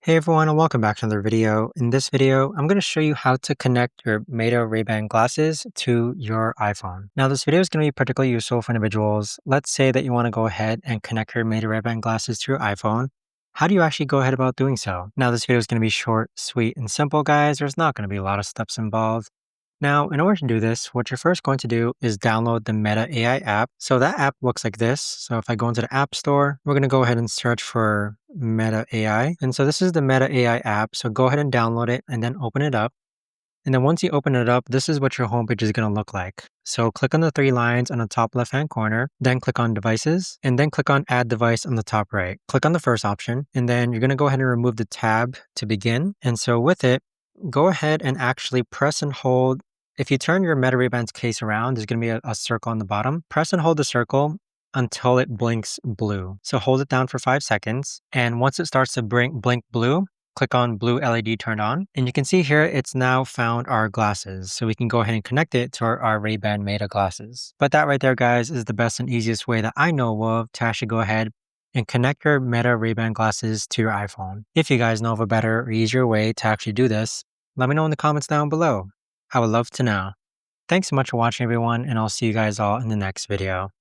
Hey everyone, and welcome back to another video. In this video, I'm going to show you how to connect your Meta Ray-Ban glasses to your iPhone. Now, this video is going to be particularly useful for individuals. Let's say that you want to go ahead and connect your Meta Ray-Ban glasses to your iPhone. How do you actually go ahead about doing so? Now, this video is going to be short, sweet, and simple, guys. There's not going to be a lot of steps involved. Now, in order to do this, what you're first going to do is download the Meta AI app. So that app looks like this. So if I go into the App Store, we're going to go ahead and search for Meta AI. And so this is the Meta AI app. So go ahead and download it and then open it up. And then once you open it up, this is what your homepage is going to look like. So click on the three lines on the top left-hand corner, then click on Devices, and then click on Add Device on the top right. Click on the first option, and then you're going to go ahead and remove the tab to begin. And so with it, go ahead and actually press and hold. If you turn your Meta Ray-Ban's case around, there's going to be a circle on the bottom. Press and hold the circle until it blinks blue. So hold it down for 5 seconds. And once it starts to blink blue, click on blue LED turned on. And you can see here, it's now found our glasses. So we can go ahead and connect it to our Ray-Ban Meta glasses. But that right there, guys, is the best and easiest way that I know of to actually go ahead and connect your Meta Ray-Ban glasses to your iPhone. If you guys know of a better or easier way to actually do this, let me know in the comments down below. I would love to know. Thanks so much for watching, everyone, and I'll see you guys all in the next video.